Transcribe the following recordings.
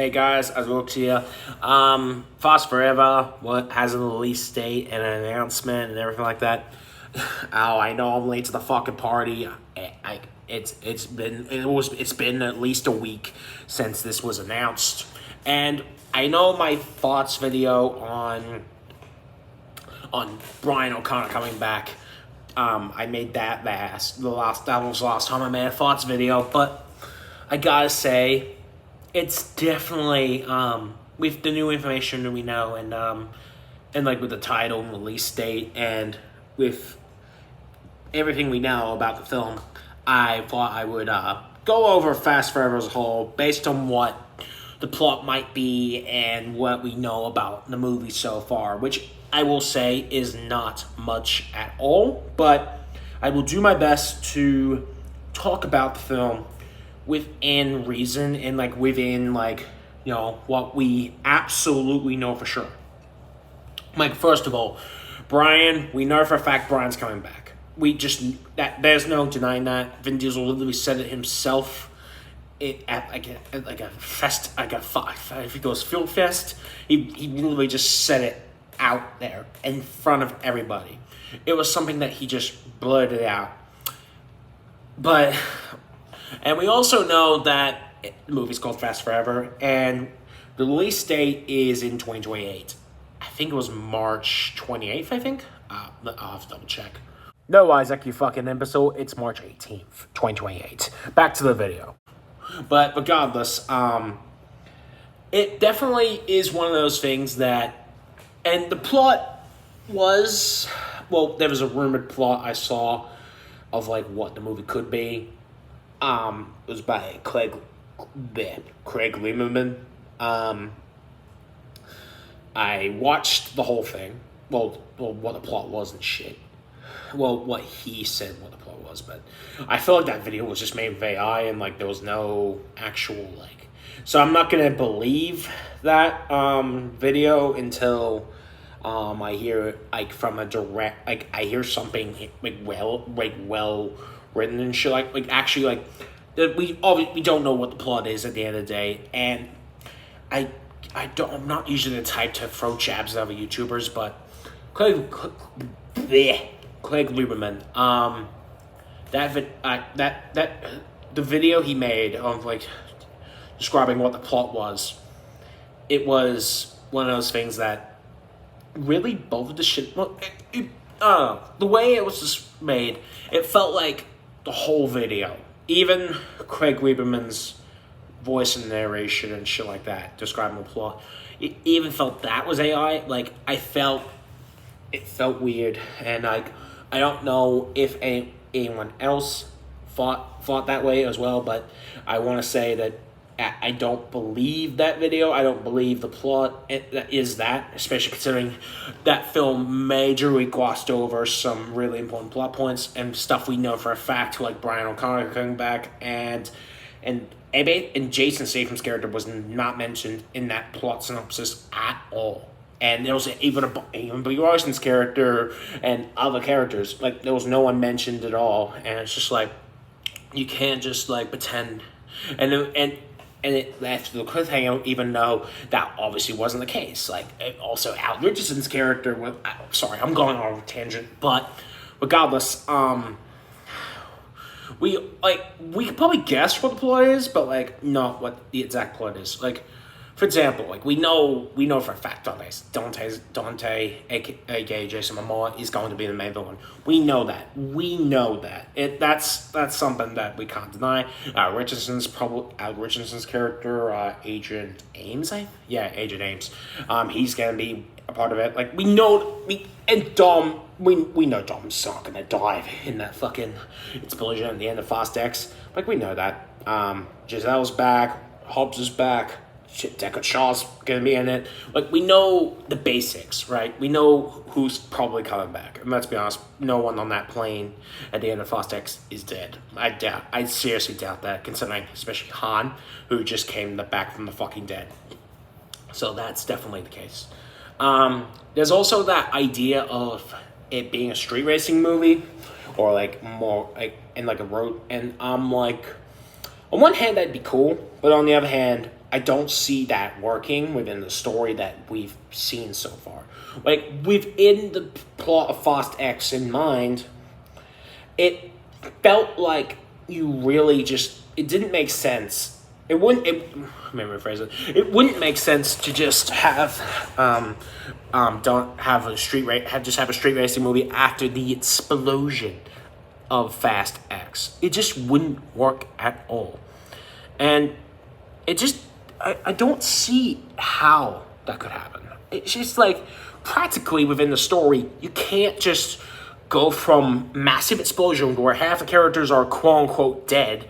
Hey guys, as well to you. Fast Forever has a release date and an announcement and everything like that. Oh, I know I'm late to the fucking party. It's been at least a week since this was announced, and I know my thoughts video on Brian O'Connor coming back. I made that that was the last time I made a thoughts video, but I gotta say, it's definitely with the new information that we know, and like with the title and release date, and with everything we know about the film, I thought I would go over Fast Forever as a whole based on what the plot might be and what we know about the movie so far, which I will say is not much at all, but I will do my best to talk about the film within reason and within what we absolutely know for sure. First of all, Brian, we know for a fact Brian's coming back. We just that there's no denying that. Vin Diesel literally said it himself. At a fest, I think it was Film Fest. He literally just said it out there in front of everybody. It was something that he just blurted out. And we also know that the movie's called Fast Forever, and the release date is in 2028. I think it was March 28th, I think. I'll have to double check. No, Isaac, you fucking imbecile. It's March 18th, 2028. Back to the video. But regardless, it definitely is one of those things that... And the plot was... Well, there was a rumored plot I saw of, what the movie could be. It was by Craig Lieberman. I watched the whole thing. Well, what the plot was and shit. Well, what he said what the plot was, but I feel like that video was just made with AI and there was no actual So I'm not gonna believe that video until I hear from a direct I hear something well written and shit actually that we don't know what the plot is at the end of the day, and I'm not usually the type to throw jabs at other YouTubers, but Craig Lieberman, the video he made of describing what the plot was, it was one of those things that really bothered the shit. Well, the way it was just made, it felt like the whole video, even Craig Lieberman's voice and narration and shit like that, describing the plot, it even felt that was AI. It felt weird, and I don't know if anyone else thought that way as well, but I want to say that I don't believe that video. I don't believe the plot is that, especially considering that film majorly glossed over some really important plot points and stuff we know for a fact, like Brian O'Connor coming back, and Jason Statham's character was not mentioned in that plot synopsis at all. And there was even Brie Larson's character and other characters. There was no one mentioned at all. And it's just you can't just pretend. And it left the cliffhanger, even though that obviously wasn't the case. Also Al Richardson's character was... Sorry, I'm going on a tangent. But regardless, we could probably guess what the plot is, but not what the exact plot is. For example, we know for a fact Dante, aka Jason Momoa, is going to be the main villain. We know that. That's something that we can't deny. Richardson's character, Agent Ames, Agent Ames. He's gonna be a part of it. We know Dom. We know Dom's not gonna die in that fucking explosion at the end of Fast X. We know that. Giselle's back. Hobbs is back. Deckard Shaw's gonna be in it. We know the basics, right? We know who's probably coming back. And let's be honest, no one on that plane at the end of Fast X is dead. I seriously doubt that, considering especially Han, who just came back from the fucking dead. So that's definitely the case. There's also that idea of it being a street racing movie, or more in a road, and I'm On one hand, that'd be cool, but on the other hand, I don't see that working within the story that we've seen so far. Like, within the plot of Fast X in mind, it felt like you really just, it didn't make sense. Let me rephrase it. It wouldn't make sense to just have have a street racing movie after the explosion of Fast X. It just wouldn't work at all. And it just, I don't see how that could happen. It's just like, practically within the story, you can't just go from massive explosion where half the characters are quote-unquote dead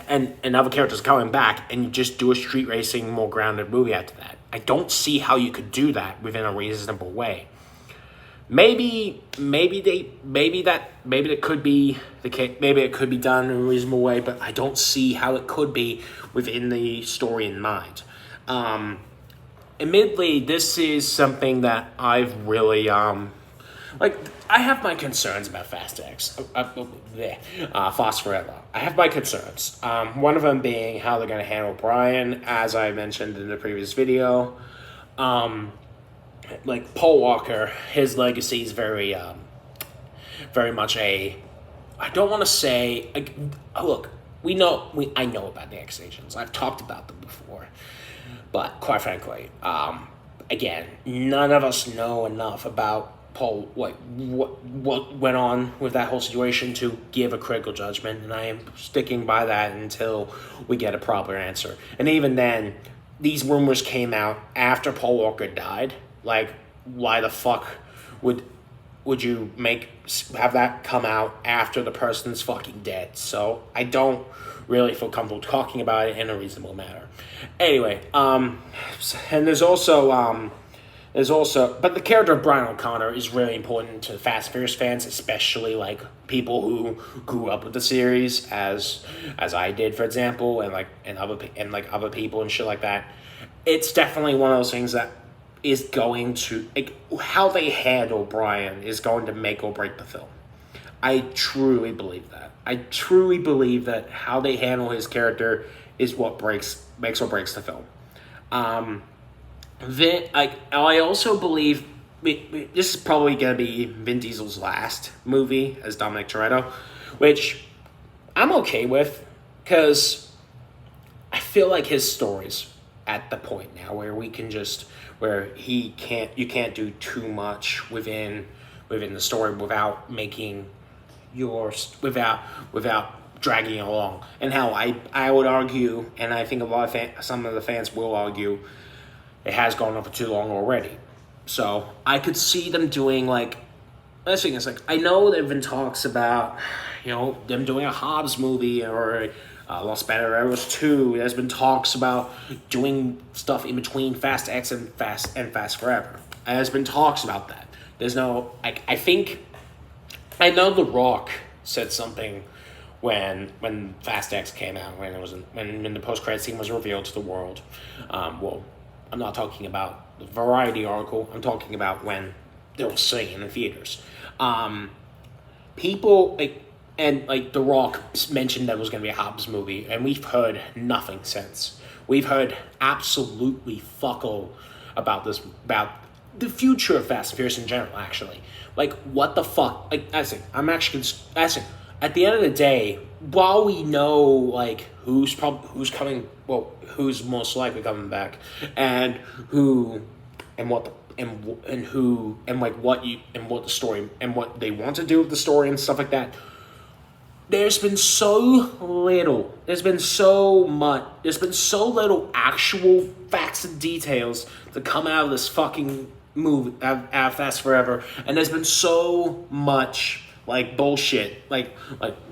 and other characters coming back, and you just do a street racing, more grounded movie after that. I don't see how you could do that within a reasonable way. Maybe that could be the case. Maybe it could be done in a reasonable way, but I don't see how it could be within the story in mind. Admittedly, this is something that I've really I have my concerns about Fast X. Fast Forever. I have my concerns. One of them being how they're going to handle Brian, as I mentioned in the previous video. Like, Paul Walker, his legacy is very much I don't want to say, look, I know about the X-Agents. I've talked about them before. But, quite frankly, again, none of us know enough about Paul, what went on with that whole situation to give a critical judgment, and I am sticking by that until we get a proper answer. And even then, these rumors came out after Paul Walker died. Like, why the fuck would you have that come out after the person's fucking dead? So I don't really feel comfortable talking about it in a reasonable manner. Anyway, and there's also, but the character of Brian O'Connor is really important to Fast and Furious fans, especially like people who grew up with the series, as I did, for example, and other people and shit like that. It's definitely one of those things that is going to, how they handle Brian is going to make or break the film. I truly believe that. I truly believe that how they handle his character is what makes or breaks the film. I also believe this is probably going to be Vin Diesel's last movie as Dominic Toretto, which I'm okay with, because I feel like his story's at the point now where you can't do too much within the story without dragging it along. And how I would argue, and I think some of the fans will argue, it has gone on for too long already. So I could see them doing let's think, it's like, I know there have been talks about, them doing a Hobbs movie or Los Banderas 2. There's been talks about doing stuff in between Fast X and Fast Forever. There's been talks about that. There's no, I know The Rock said something when Fast X came out, when the post-credit scene was revealed to the world. I'm not talking about the Variety article. I'm talking about when they were seeing in the theaters. People The Rock mentioned that it was going to be a Hobbs movie, and we've heard nothing since. We've heard absolutely fuck all about the future of Fast and Furious in general. Actually, what the fuck? I'm actually asking. At the end of the day, while we know who's coming, who's most likely coming back, and what the story and what they want to do with the story and stuff like that. There's been so little actual facts and details to come out of this fucking movie, out of Fast Forever, and there's been so much bullshit.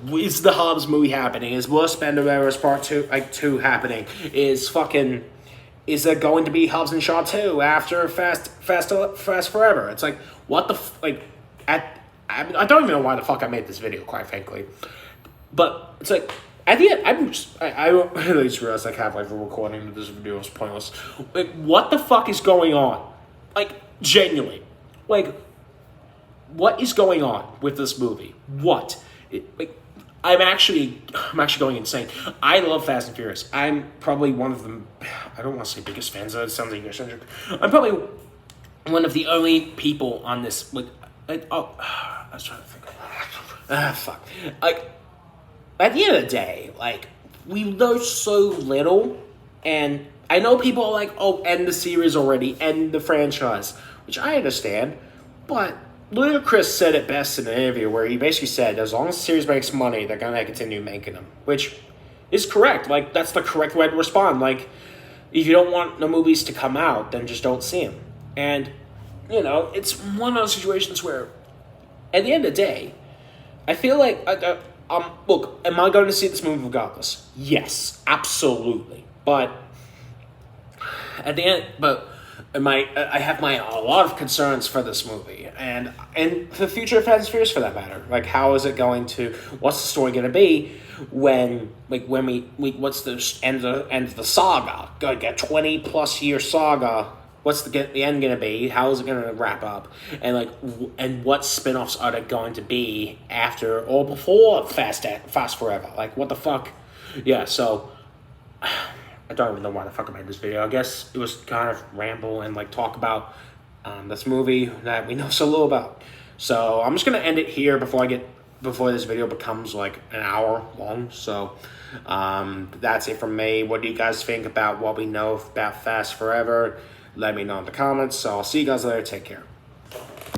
Is the Hobbs movie happening? Is Los Banderas Part 2 happening? Is there going to be Hobbs and Shaw 2 after Fast Forever? It's what the I don't even know why the fuck I made this video, quite frankly. But it's at the end, I really just realized halfway through recording this video was pointless. What the fuck is going on? Genuinely. What is going on with this movie? What? I'm actually going insane. I love Fast and Furious. I'm probably one of the, I don't want to say biggest fans. That sounds egocentric. I'm probably one of the only people on this. I was trying to think. Fuck. Like, at the end of the day, like, we know so little, and I know people are like, oh, end the series already, end the franchise, which I understand, but Ludacris said it best in an interview where he basically said, as long as the series makes money, they're gonna continue making them, which is correct. Like, that's the correct way to respond. Like, if you don't want the movies to come out, then just don't see them. And, you know, it's one of those situations where, at the end of the day, I feel like, look, am I going to see this movie regardless? Yes, absolutely. But at the end, I have a lot of concerns for this movie and the future of Fast and Furious for that matter. Like, how is it going to? What's the story going to be when what's the end of the saga? Going to get 20+ year saga. What's the end going to be? How is it going to wrap up? And and what spin-offs are there going to be after or before Fast Forever? Like, what the fuck? Yeah, so I don't even know why the fuck I made this video. I guess it was kind of ramble and talk about this movie that we know so little about. So I'm just gonna end it here before this video becomes like an hour long. So that's it from me. What do you guys think about what we know about Fast Forever? Let me know in the comments. So I'll see you guys later. Take care.